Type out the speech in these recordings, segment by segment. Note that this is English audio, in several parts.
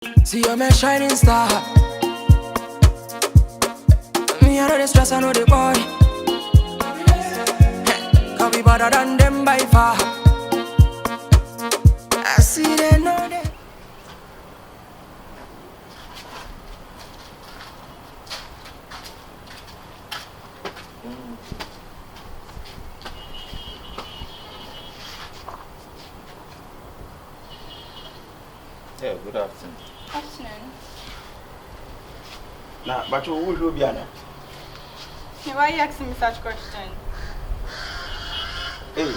See you're my shining star. Me I know the stress, I know the boy. Can't be better than them by far. I see they know they. Yeah, good afternoon. Afternoon. Nah, but you will be Anna. Why are you asking me such question? Hey,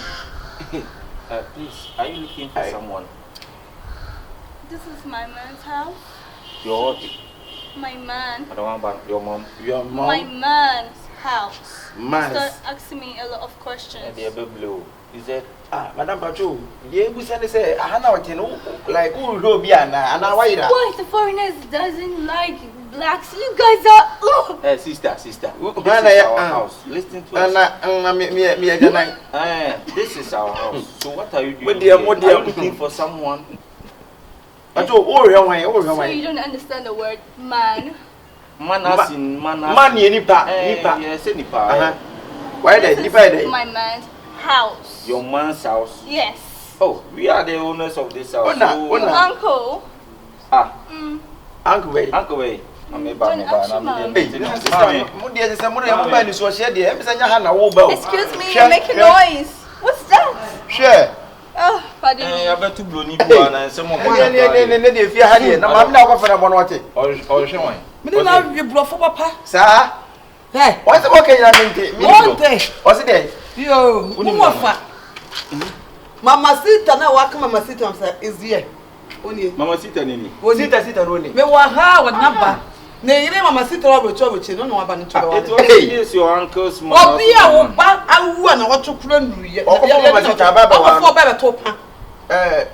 please, are you looking for someone? This is my man's house. Your what? My man. I don't want about your mom. Your mom? My man's house. Man's? Start asking me a lot of questions. And they're blue. Is that Madam Pacho? The English say, I know what you know, like who will be Anna, and now why that? Why the foreigners doesn't like blacks? You guys are. Hey, sister. This is our house. Listen to us. This is our house. So what are you doing? Are you looking for someone? So you don't understand the word man? Man as in man as man nipa. Yes, nipa. Why that nipa? My man's house. Your man's house? Yes. Oh, we are the owners of this house. Your uncle? Uncle Way. Uncle Way. Excuse me, you're making noise. What's that? Sure. Oh, pardon me. I bet to blow you and some of if you had it. I'm not going to want it. Or showing. You blow for papa. Sir? Hey, what's the working? What's it there? Yo, Mama Sita now welcome Mama Sita is here. Mama Sita nini? Sita nini? Me wa ha wa number. Ne ire Mama Sita wa bocho no aba ni choba. It was your uncle's mom. Obi a wo ba awu na wo chukura nuye. Mama Sita baba wa. For baba topa.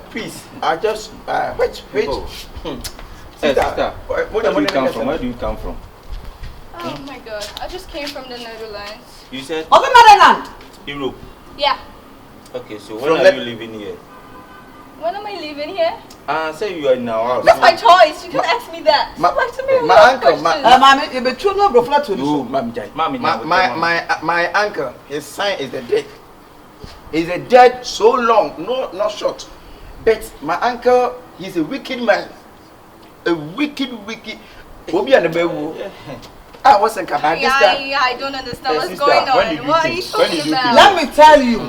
Please, I just wait. Sister, where do you come from? Oh my God, I just came from the Netherlands. You said? Of the Netherlands? Europe. Yeah. Okay, so when are you living here? When am I living here? Say you are in our house. That's my choice. You can ask me that. My uncle, Mommy, you be true no bro flat to you. My uncle, his sign is the dead. He's a dead so long, not short. But my uncle, he's a wicked man. A wicked. Obi and the I wasn't about this time. I don't understand what's going on. What are you talking about? Let me tell you.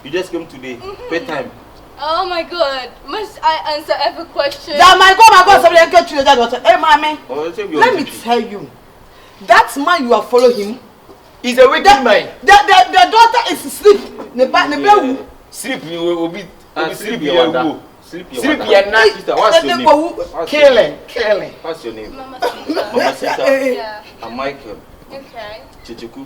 You just came today. Bedtime. Oh my God! Must I answer every question? My God! Somebody get you that daughter. Hey, mommy. Let me tell you. That man you are following him. He's a wicked man. The daughter is asleep. Sleep, you will be sleep. Sleep your night. What's your name? Killing. What's your name? Mama Sita. Yeah. I'm Michael. Okay. Kyekyeku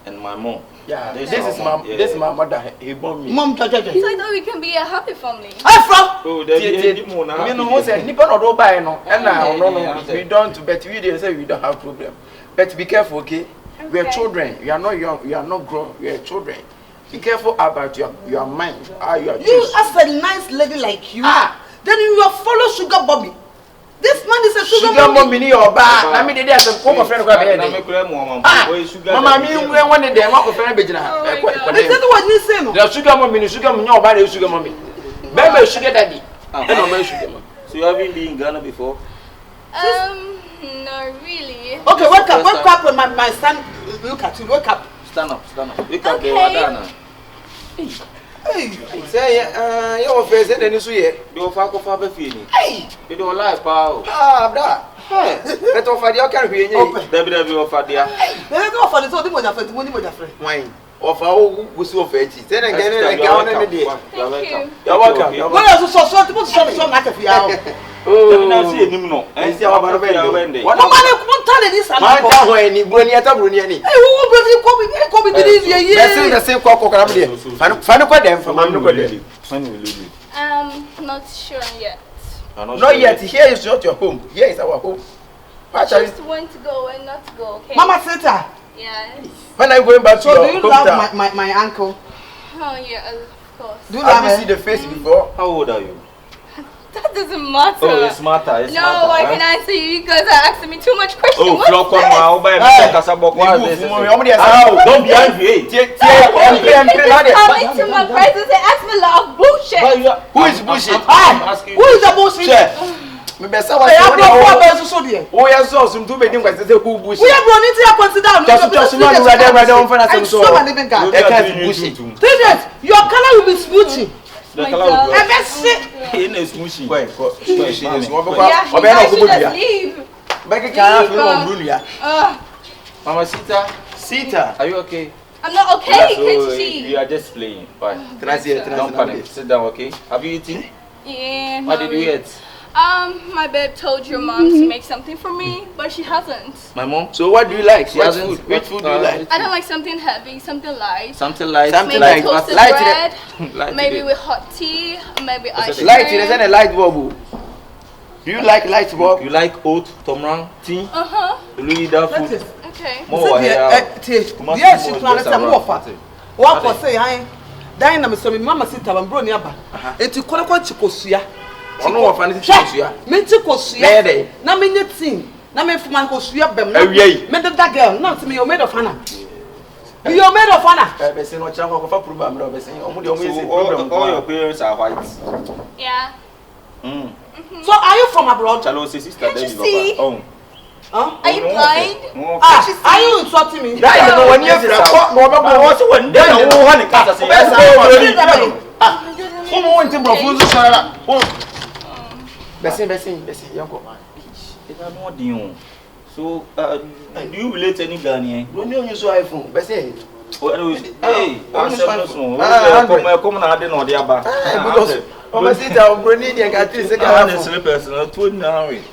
and my mom. Yeah. This is my mother. He born me. Mom, so I thought we can be a happy family. Oh, you know what's a nipper or buy no. And no, we don't. But we didn't say we don't have problem. But be careful, okay? We are children. You are not young. You are not grown. We are children. Be careful about your mind. You as a nice lady like you. Then you will follow Sugar Bobby. This man is a Sugar Mommy. Your bar. I mean, there's a former friend of Mama, me when they want to friend. Is that what you say? The Sugar Mommy, Sugar Mommy, Sugar Mommy. Baby, Sugar Daddy. So you haven't been in Ghana before? No, really. Okay, wake up, and my son. Look at you, wake up. Stand up. Wake up, okay. Hey, say, your face and then you see it. You're far from feeling. Hey, you don't like power. Hey, let's offer the other way. Debbie offer the let's offer the total money friend. Wine. Offer who so fetchy. Then again, you're welcome. What else? So like a few. Oh, see him no. And see our baby. What man this and that when you go near Tabruniani. Hey, who will be the same cock. Find a them from Not sure yet. Not yet. Here is not your home. Here is our home. Just when to go and not to go, okay? Mama Sita. Yes. When are you going back to So your do you hometown? love my uncle? Oh, yeah, of course. Do you Have love you her? seen the face before? How old are you? That doesn't matter. Oh, it's matter. It's no, matter. I can answer you because are asking me too much questions. Oh, What's flock on this? my over and Casabok. What is this? Don't be angry. You can just come into my presence and ask me a lot of bullshit. Who is bullshit? I'm asking Who is the bullshit? Me besa wa Hey, I se brought wo. four bells so there. Oh yes, so some two bedroom kwese se who bullshit. We are brought into your consider. Just no do rather on find I'm so. so a living God. That kind of bullshit. Three your color will be smoothing. The My color God. of I bet sit. in a smooshy. Wait, Yeah, she you guys should just leave. Beg can have no Brunia. Mama Sita, Sita. are you okay? I'm not okay, Yeah, so can't you see? you are just playing. Fine. Don't Transi. panic. Sit down, okay? Have you eaten? Yeah, What not did you really. eat? My babe told your mom to make something for me, but she hasn't. My mom? So what do you like? She What hasn't. food? Which food do you like? I don't like something heavy, something light. Something light. Something Maybe like toasted light bread, Light maybe today. with hot tea, maybe ice cream. Light, there's a light bulb. Do you like light bulb? You like oat, tomrang, tea? Uh-huh, Louis that That food? is. okay. More hair. Yes, she planned to move off. What for say hi? Dine na me so me mama Sita ban bro ni aba. Eti kolekwa chikosua. Ono wo fa ne chikosua. Me chikosua. Bede. Na me nyetin. Na me fuma kosua bem na. Awiei. Me that girl, na me you made of honor. You made of honor. Be say no chan ko fa program no be say omo de omo So ese all program. your parents are white. Yeah. So are you from abroad? Chalo say sister Can't there you is see? Papa. Oh. Huh? Are you blind? No. Are you insulting me? That you know when you fra ko no be go wo se won dey no wo ha ne ka say. Omo won tin brofo so sara. Be say yanko. It are not you. So do you relate any Ghanaian? No me only so iPhone. Be say Hey, answer this one. Come na ade no de aba. because Mama Sita Brony dey ga three say ka Honestly, personal, 29.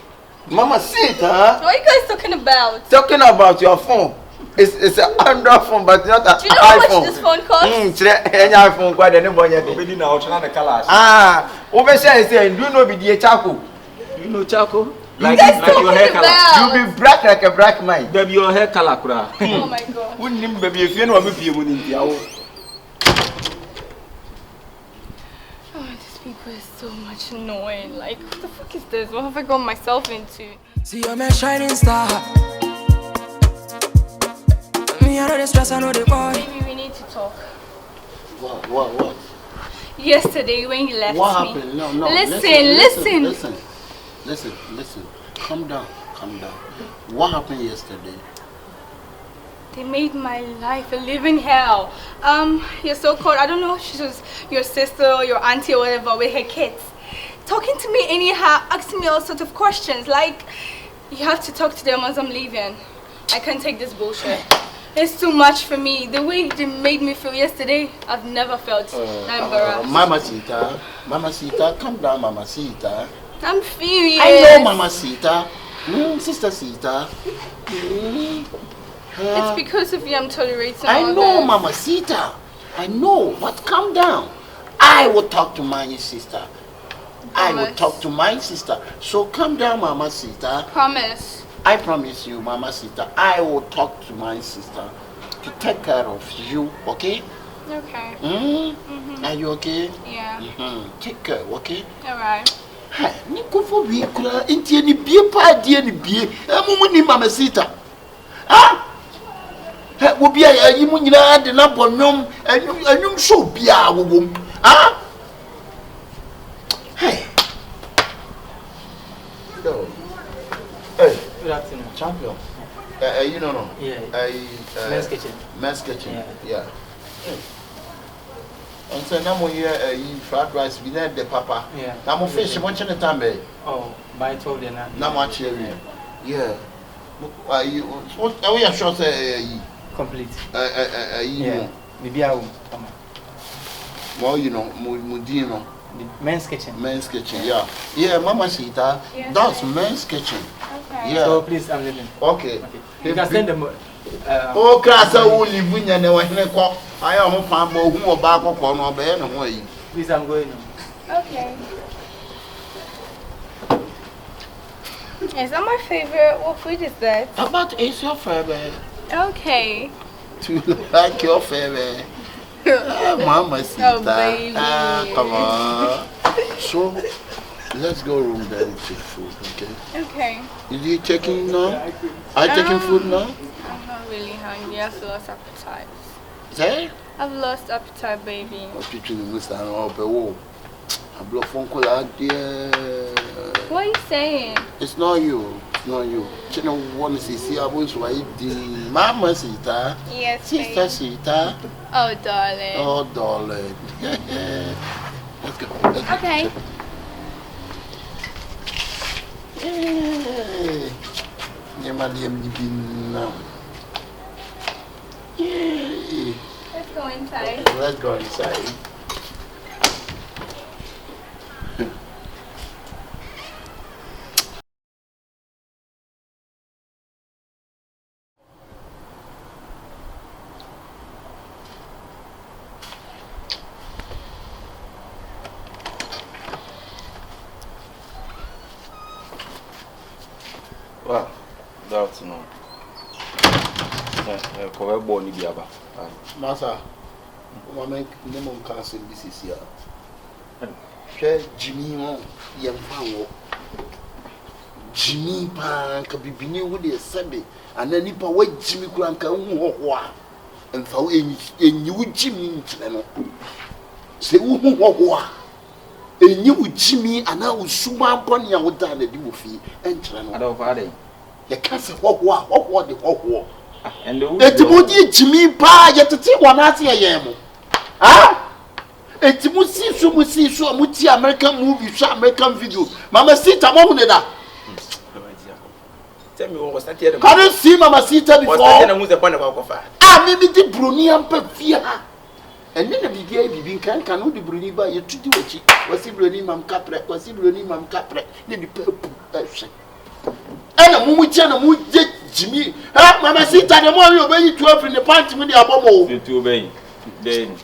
Mama Sita What are you guys talking about? talking about your phone. It's an Android phone but not an Do you know how iPhone. much this phone costs? Any iPhone kwa de ne bonya de. Obedi na ochana the colors. We be say do you know be the charcoal? Do you know charcoal? You Like guys your hair talking color. about? You be black like a black man. Baby, your hair color kura. Oh my god. Wouldn't baby if you know me pie mun ntia wo. Oh, these people is so much annoying. Like, what the fuck is this? What have I got myself into? See you're my shining star. Me I know the stress, I know the boy. Maybe we need to talk. What? Yesterday when you left What me. happened? No. Listen. Calm down. What happened yesterday? They made my life a living hell. Your so-called, I don't know if she was your sister or your auntie or whatever with her kids. Talking to me anyhow, asking me all sorts of questions. Like, you have to talk to them as I'm leaving. I can't take this bullshit. It's too much for me. The way they made me feel yesterday, I've never felt embarrassed. Mama Sita, calm down, Mama Sita. I'm furious. I know, Mama Sita. Sister Sita. It's because of you I'm tolerating I all know, this. Mama Sita. I know, but calm down. I will talk to my sister. I will Promise. talk to my sister. So calm down, Mama Sita. Promise. I promise you, Mama Sita, I will talk to my sister to take care of you, okay? Okay. Are you okay? Yeah. Take care, okay? Alright. Hey, Nico for we could into any beer party any beer. Mama Sita. Ah? Will be a you the number on and you so be a woman. Ah? Hey. Hey. Good afternoon. Champion. You don't know. Yeah. Men's kitchen. Men's kitchen. Yeah. And so now we hear fried rice. We need the papa. Yeah. Now we fish. What's the time, babe? Oh, by 12 then. Now much cherry. Yeah. What are we sure say? Complete. Yeah. Maybe I will. Well, you know, Mudino. The men's kitchen. Men's kitchen. Yeah. Yeah, Mama Sita. Yes, That's babe. men's kitchen. Okay. Yeah. So please, I'm leaving. Okay. You can send them. Oh, class, I will live in your call. I am a farm who will back up on our bed and way. Please, I'm going. Okay. Is that my favorite? What food is that? But it's your favorite. Okay. To like your favorite. Mama Sita. Oh, baby. Come on. So, let's go room then and take food, okay? Okay. Is he taking now? Are you taking food now? I'm not really hungry. I've lost appetite. Say? I've lost appetite, baby. What What are you saying? It's not you. It's not you. You know, want to see I was why the Mama Sita. Yes, Sister baby. Sita. Oh, darling. Oh, darling. Let's go. Let's go. Okay. Yay. Yay. Let's go inside. Let's go inside. Well, that's no. Cover born Biaba. Massa, woman, no one can say this is here. Share Jimmy, young power. Jimmy Pan can be beneath with the Sunday, and then if I wait Jimmy Cranka, and for any new Jimmy, say, what? A new Jimmy, and I will soon upon your down the do fee and turn. I don't know. The castle, what the war. And the Timothy Jimmy Pa, yet to take one at yam. Ah? A Timothy, so we see so much American movie, American video. Mama Sita, Momuneda. Tell me what was that here? Can't see Mama Sita before. What's the point of alcohol? Ah, maybe the Bruni and Pefia. And then the beginning can the Bruni by your treaty which was he Bruni Mam Capre, was he Bruni Mam Capre, then the purple. And a Mumuchan, Jimmy, Mama Sita, the more you obey 12 in the pants with the abomo. to obey. Then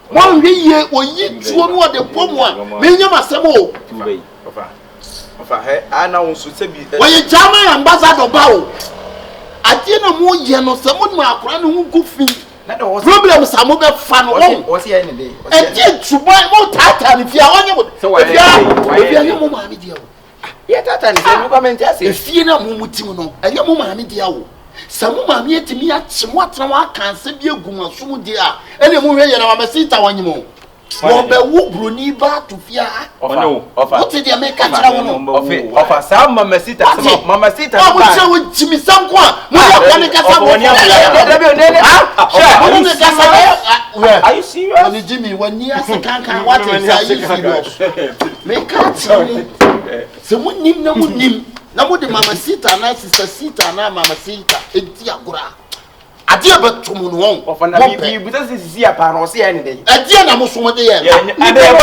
1 year or ye 2 more the bomb one. Many of us to obey. I know should say be when you German ambassador bow. I didn't know you someone my friend who could feel. Problems are more fun. What's here any day? And yet to buy more Tata if you are on your So why why your mamma dear? yeah, Tata, no comment. If you know Mumutino, and your mamma dear. Some mamma yet to me at somewhat I can't say you go so dear. And the movie and I'm a sister one more. Well, the wood Bruni bar to fear. No, What did you make a offer some Mama Sita, Mama Sita. I would say with Jimmy Samqua. Are you serious? Jimmy, when you ask a can't what is serious? Make out so when him no him. Now the Mama Sita and Sister Sita and Mama Sita, a diagra. A dear but to moon of an idea, because this is a pan or see any day. A dear Namusuma dear, and they are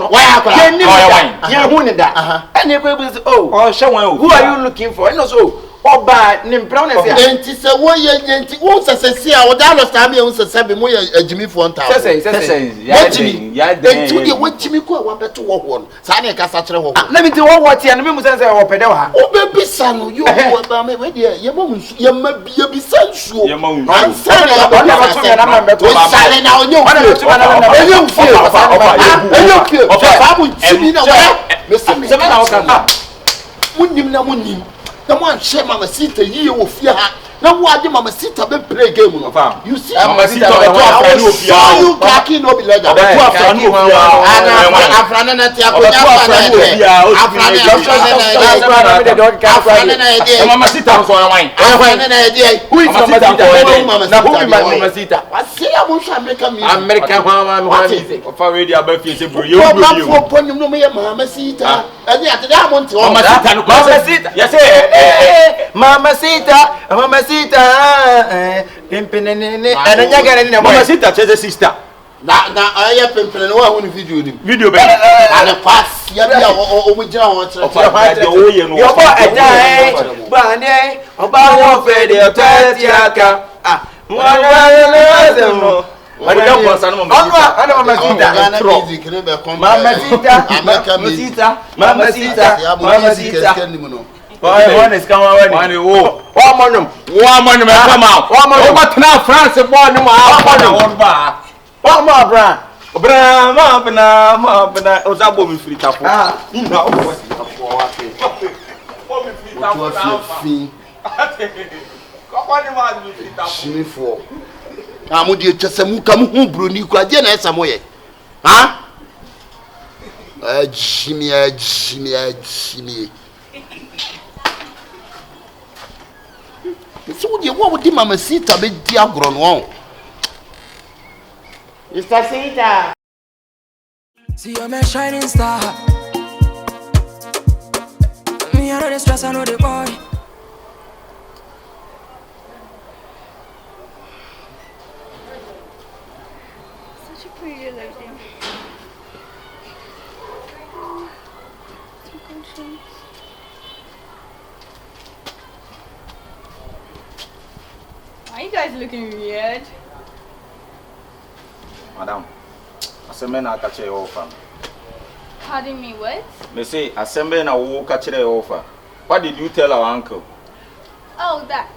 why I wanted that. And they will oh, show who are you looking for? And also, oh, bad name brown as it is a way and it won't say, I would understand me on the 7 way a Jimmy Fonta. Jimmy, what Jimmy call what better one. Sani Cassatra. Let me do what the enemy says or Pedella. Oh, baby, son, you are about me with your mom, you may be a sensual. I'm sorry, I'm silent now. You the one share Mama Sita, you will fear her. Now, why did Mama Sita be play game? You see, Mama Sita, you khaki no be like that. Mama Sita, who is Mama Sita? I say I want American already about Mama Sita. And yet, I want to Mama Sita. Yes, Mama Sita, Mama Sita, pimping and then Mama Sita, sister. Now, I have pimping and one video, baby. And a pass, you are with John. You're a day, Bandy, about your 30 acre. Ah, Mama Sita, One is coming already. One wo. One money. One money me come out. One money. What now France boy no one ba. One more brand. Bra, Ozabo mi free tapo. Ah. Na o ko I'm going to come home, Bruni. Quadian Asamoah. Huh? Jimmy. So, what would the mamma sit a bit dear grown on? Mr. Sita. See you're my shining star. Me, I know the stress, I know the boy. Such a pretty lady. Why are you guys looking weird? Madam, Asembe na catch your offer. Pardon me, what? Me say Asembe na wo catch your offer. What did you tell our uncle? Oh, that.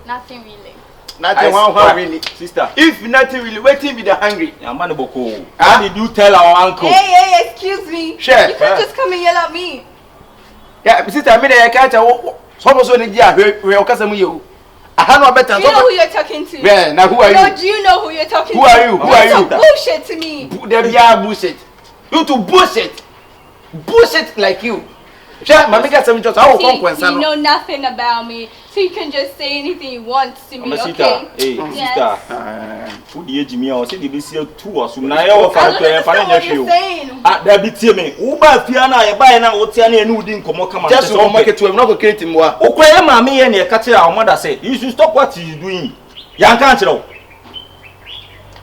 Nothing really. Nothing one really. Sister. If nothing really, waiting be the hungry. Yamane boko. What did you tell our uncle? Hey, excuse me. Sure. You can't just come and yell at me. Yeah, sister, I mean, I can't tell. Someone's on the year. We are customer you. I have no better. Do you know who you're talking to? Yeah, now who are you? No, do you know who you're talking Who to? are you? Who are you? Bullshit to me. There be a bullshit. You to bullshit. Bullshit like you. Sure, my make some just how come You know nothing about me, so you can just say anything you want to me, okay? Hey, Yes. sister. Who the age me? I say the see two or so. Na your I don't understand what you're saying. Ah, there be tie me. Who buy fiana? You buy na what tiana enu di nkomo come on. just to market to not go create him wa. Who cry mama here na catch our mother say, you should stop what you doing. Yan can't you?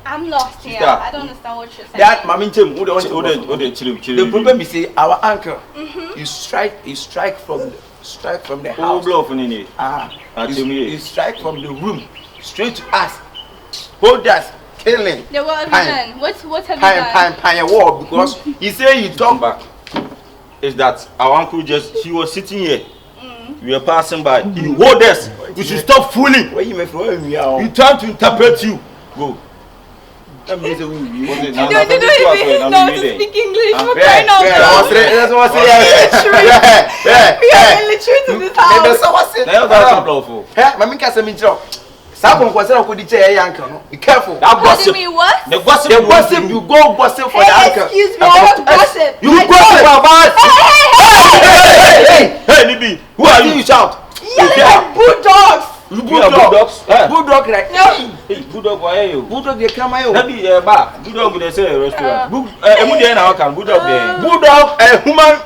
I'm lost here. Sister. I don't understand what you're saying. That mami chem who don't Chill. the problem is say our uncle you strike from the Oh, house. bluff ni. You strike from the room straight to us. Hold us killing. Yeah, what have you done? What have you done? Pine wall because he say you Come talk back. Is that our uncle he was sitting here. We were passing by. He hold us. You should stop fooling. where you may from where we are. We trying to interpret you. Go. That means we You don't even know to speak English. We're crying out that's loud. what I say. We are illiterate in this house. Now that's bluff. Mami can say me job. Sakon kwase na kodi che your uncle no. Be careful. That Pardon gossip. me, what? The gossip. The gossip you go gossip for the Hey, uncle. excuse me, I don't gossip. You gossip about. Hey, Nibi. Who are you? Shout. Yelling at bulldogs. You bulldogs. Bulldog right. No. Hey, bulldog why you? Bulldog dey come here. Nabi ba. Bulldog dey say restaurant. Emu dey na kan bulldog dey. Bulldog a human.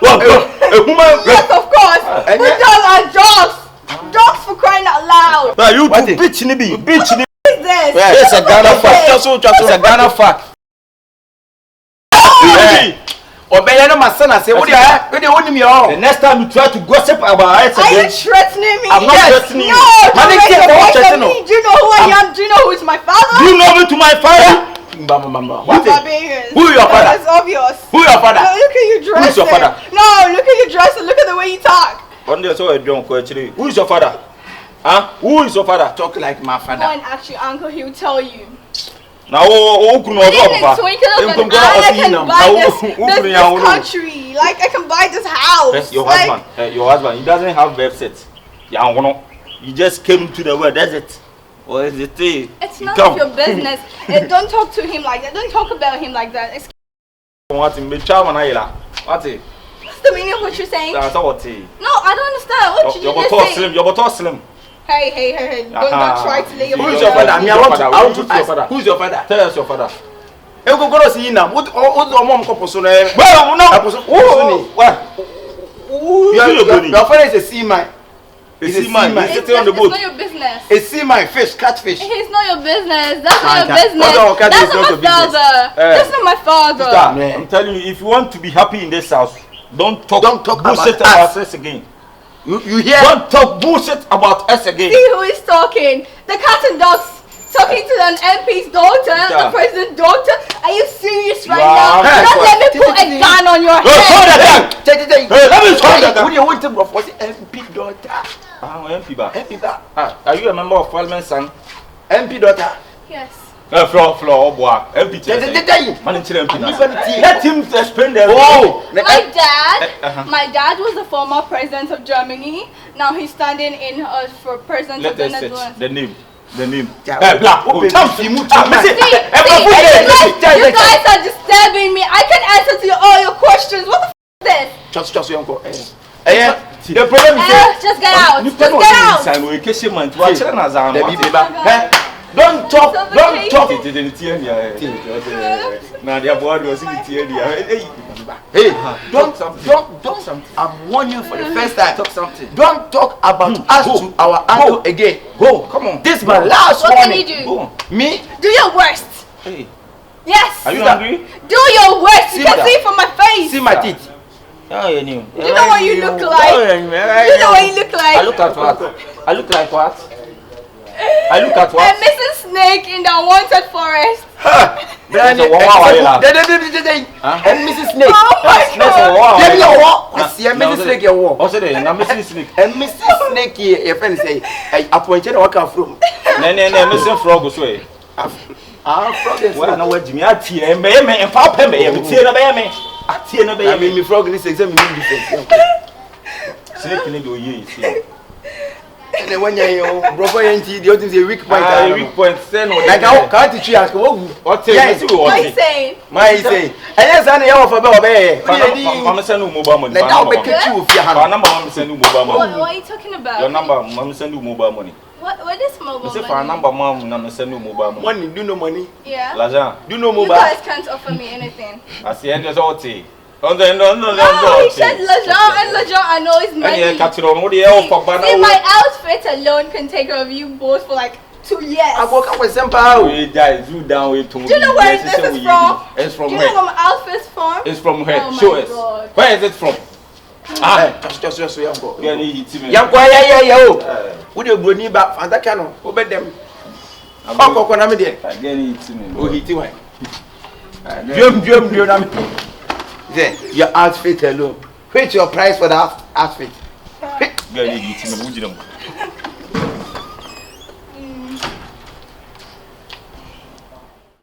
Yes, of course. Bulldogs are dogs. Dogs for crying out loud. Now you to bitch Nibi. Bitch Nibi. What is this? It's a Ghana fact. It's a Ghana fact. Obey no my son say what they want me all. The next time you try to gossip about us Are you again, threatening me? I'm not threatening you. No, don't Money raise take your for voice threatening. at me. Do you know who I am? Do you know who is my father? you know me to my father. Mama. You're barbarians. Who your father? It's obvious. Who your father? No, look at your dress. Who's your father? No, look at your dress and look at the way you talk. One day I saw a drunk actually. Who is your father? Huh? Who is your father? Talk like my Go father. and ask your uncle, he will tell you. Now, who can In the twinkle of an eye, I can buy this country. Like, I can buy this house. Yes, your like, husband. Your husband. He doesn't have birth set. Yeah, he just came to the world. That's it. Or is it? It's none of your business. Don't talk to him like that. Don't talk about him like that. What's the meaning of what you're saying? That's what No, I don't understand. What did you just say? Your bottle slim. Hey. Don't try to lay your Who is voice your down. father? I want to ask. Who's your father? Tell us your father. E go go see now. What mom ko poso na. Well, no. Your father is a seaman. He's a seaman. He's sitting on the boat. It's not your business. A seaman, fish, catfish. It's not your business. That's not your Okay. business. Okay, That's it's not not my your business. father. That's not my father. Sister, I'm telling you, if you want to be happy in this house, don't talk bullshit about about us again. You hear? Don't talk bullshit about us again. See who is talking. The cat and dogs talking to an MP's daughter, Yeah. the president's daughter? Are you serious right Wow. now? Don't let me put a gun on your Hey, hold head. that gun. Hey, let me hold that gun. Who you want to go for the MP daughter? MP ba. MP ba. Are you a member of parliament, son? MP daughter. Yes. Floor, boy. MP. Man, MP. Let him explain the. Oh, My dad was the former president of Germany. Now he's standing in for president Let of the us search Netherlands. the name. The name. Black. You guys are disturbing me. I can answer to all your questions. What the f is this? Just your uncle. The problem is Just get out. Just get out. don't talk. Now their board was in the Hey, don't. I'm warning you for the first time. Talk something. Don't talk about us to our uncle again. Go, come on. This is my last What warning. can you do? Go on. Me? Do your worst. Hey, Yes. are you hungry? Do your worst. You See can that? see it from my face. See my teeth. Oh, you knew. You know what you look like? You know what you look like? I look at what? I look like what? I look at what? I'm missing snake in the unwanted forest. And Mrs. Snake. Oh my God. Give me a walk. I see a Mrs. Snake your walk. Also, then I'm missing snake. And Mrs. Snake here, your friend say, I appointed a worker from. No, missing frog was way. Frog is Well, I know what Jimmy at here and Papa may have seen a baby. At here, no I baby. mean, frog is examining defense. Snake in the year. And then when you're brother and the other is a weak point. Weak point, send Like I can't teach you ask what What are you saying? my say. And yes, I know for Bobby. Mama send you mobile money. Let now make it you if you Our have. number one send you mobile What money. are you talking about? Your number, mom send you mobile money. What is mobile You say money? for a number, mom, no send you mobile money. Money, do no money. Yeah. Lajan, Do no You mobile. guys can't offer me anything. I see any other tea. No. No, he said Lajan and Lajan I know is money. And catch it on what the hell for See, my outfit alone can take care of you both for like 2 years. I woke up with some power. We die, you down with two. Do you know where this is from? It's from Do you know where? where my outfit's from? It's from where? Oh my Show us. God. Where is it from? Just young boy. You need to me. Young boy, yeah. Would you go near back? And that cannot obey them. Oh, Coconut, dear. Again, it's me. Oh, he too. Drum. There, your outfit alone. What's your price for that outfit? Girl, you need to me.